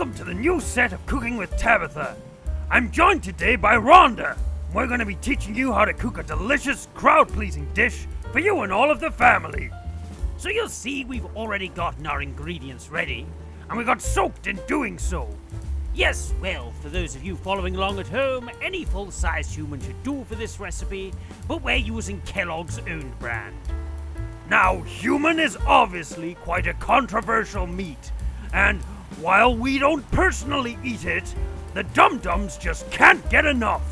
Welcome to the new set of Cooking with Tabitha. I'm joined today by Rhonda. We're going to be teaching you how to cook a delicious, crowd-pleasing dish for you and all of the family. So you'll see we've already gotten our ingredients ready. And we got soaked in doing so. Yes, well, for those of you following along at home, any full-sized human should do for this recipe, but we're using Kellogg's own brand. Now, human is obviously quite a controversial meat, and while we don't personally eat it, the Dumbdumbs just can't get enough.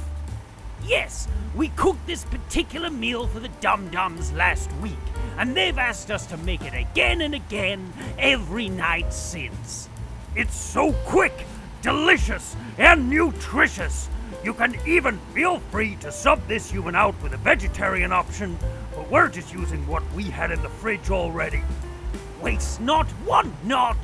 Yes, we cooked this particular meal for the Dumbdumbs last week, and they've asked us to make it again and again every night since. It's so quick, delicious, and nutritious. You can even feel free to sub this human out with a vegetarian option, but we're just using what we had in the fridge already. Waste not, want not.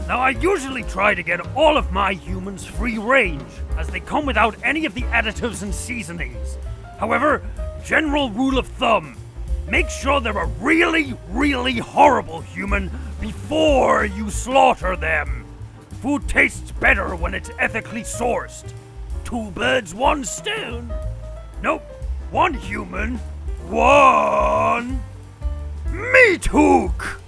Now, I usually try to get all of my humans free range, as they come without any of the additives and seasonings. However, general rule of thumb, make sure they're a really, really horrible human before you slaughter them. Food tastes better when it's ethically sourced. 2 birds, 1 stone. Nope, 1 human, 1 meat hook.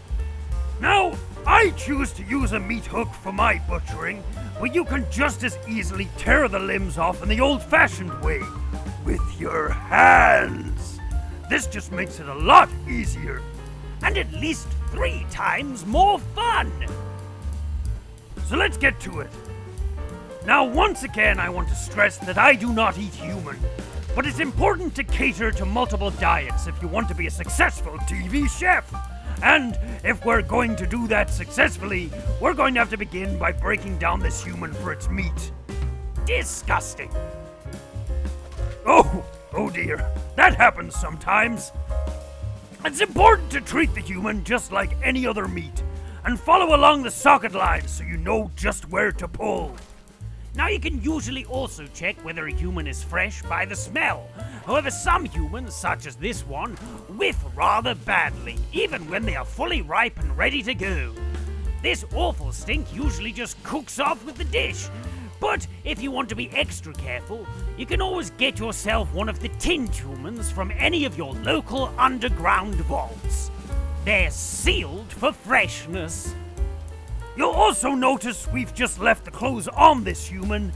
Now, I choose to use a meat hook for my butchering, but you can just as easily tear the limbs off in the old-fashioned way, with your hands. This just makes it a lot easier. And at least 3 times more fun. So let's get to it. Now, once again, I want to stress that I do not eat human, but it's important to cater to multiple diets if you want to be a successful TV chef. And if we're going to do that successfully, we're going to have to begin by breaking down this human for its meat. Disgusting. Oh dear, that happens sometimes. It's important to treat the human just like any other meat, and follow along the socket lines so you know just where to pull. Now, you can usually also check whether a human is fresh by the smell. However, some humans, such as this one, whiff rather badly, even when they are fully ripe and ready to go. This awful stink usually just cooks off with the dish. But if you want to be extra careful, you can always get yourself one of the tinned humans from any of your local underground vaults. They're sealed for freshness. You'll also notice we've just left the clothes on this human.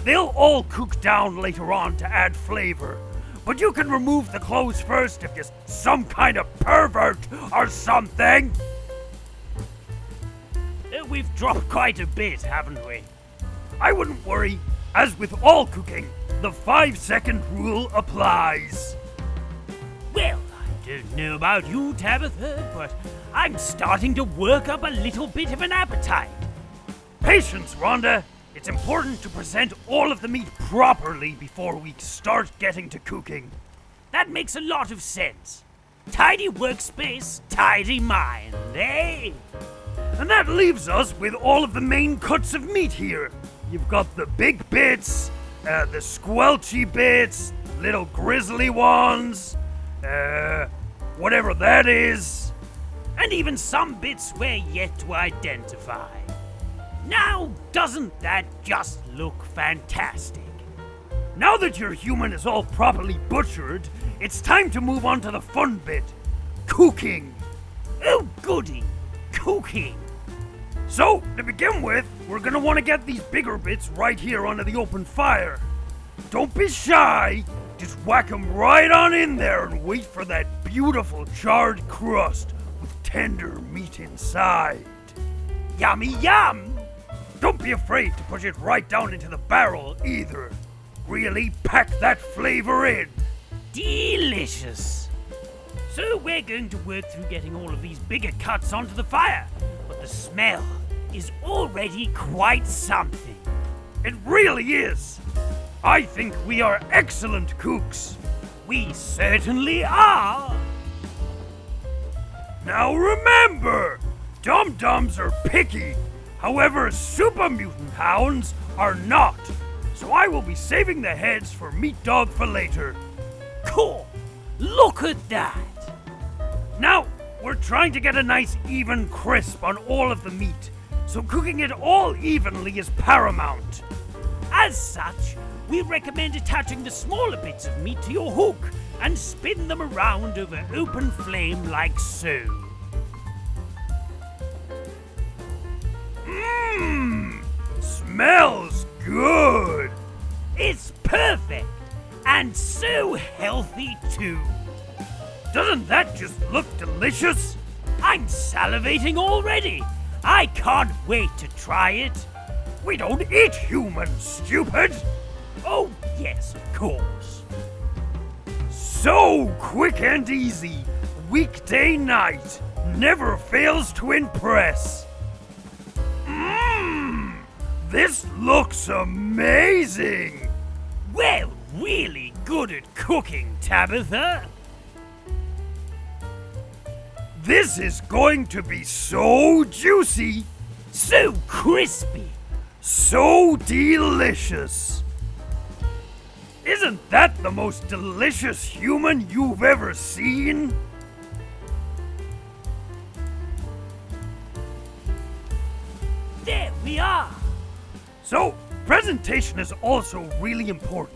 They'll all cook down later on to add flavor. But you can remove the clothes first if you're some kind of pervert or something. We've dropped quite a bit, haven't we? I wouldn't worry. As with all cooking, the 5-second rule applies. Well, I don't know about you, Tabitha, but I'm starting to work up a little bit of an appetite. Patience, Rhonda. It's important to present all of the meat properly before we start getting to cooking. That makes a lot of sense. Tidy workspace, tidy mind, eh? And that leaves us with all of the main cuts of meat here. You've got the big bits, the squelchy bits, little grizzly ones, whatever that is. And even some bits we're yet to identify. Now, doesn't that just look fantastic? Now that your human is all properly butchered, it's time to move on to the fun bit, cooking. Oh goody, cooking. So, to begin with, we're gonna want to get these bigger bits right here onto the open fire. Don't be shy, just whack them right on in there and wait for that beautiful charred crust with tender meat inside. Yummy yum! Don't be afraid to push it right down into the barrel either. Really pack that flavor in. Delicious. So we're going to work through getting all of these bigger cuts onto the fire, but the smell is already quite something. It really is. I think we are excellent cooks. We certainly are. Now remember, Dumbdumbs are picky. However, super mutant hounds are not. So I will be saving the heads for Meatdog for later. Cool. Look at that. Now, we're trying to get a nice even crisp on all of the meat. so cooking it all evenly is paramount. As such, we recommend attaching the smaller bits of meat to your hook and spin them around over open flame like so. Mmm, smells good. It's perfect and so healthy too. Doesn't that just look delicious? I'm salivating already. I can't wait to try it. We don't eat humans, stupid. Oh, yes, of course. So quick and easy, weekday night, never fails to impress. Mmm, this looks amazing. Well, really good at cooking, Tabitha. This is going to be so juicy, So crispy. so delicious. Isn't that the most delicious human you've ever seen? There we are. So, presentation is also really important.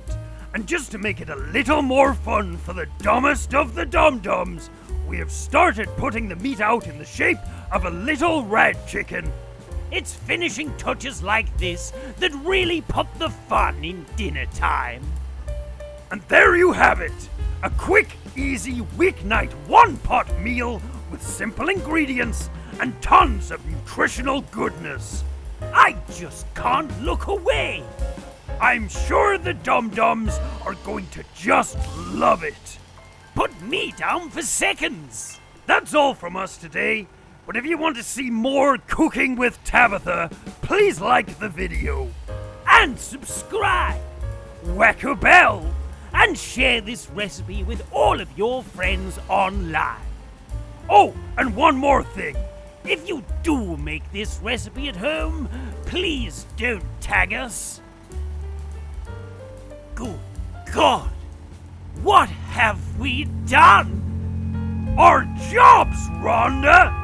And just to make it a little more fun for the dumbest of the Dumbdumbs, we have started putting the meat out in the shape of a little red chicken. It's finishing touches like this that really put the fun in dinner time. And there you have it! A quick, easy weeknight one-pot meal with simple ingredients and tons of nutritional goodness. I just can't look away. I'm sure the Dumbdumbs are going to just love it. Put me down for seconds. That's all from us today. But if you want to see more Cooking with Tabitha, please like the video. And subscribe. Whack a bell. And share this recipe with all of your friends online. Oh, and one more thing. If you do make this recipe at home, please don't tag us. Good God! What have we done? Our jobs, Rhonda!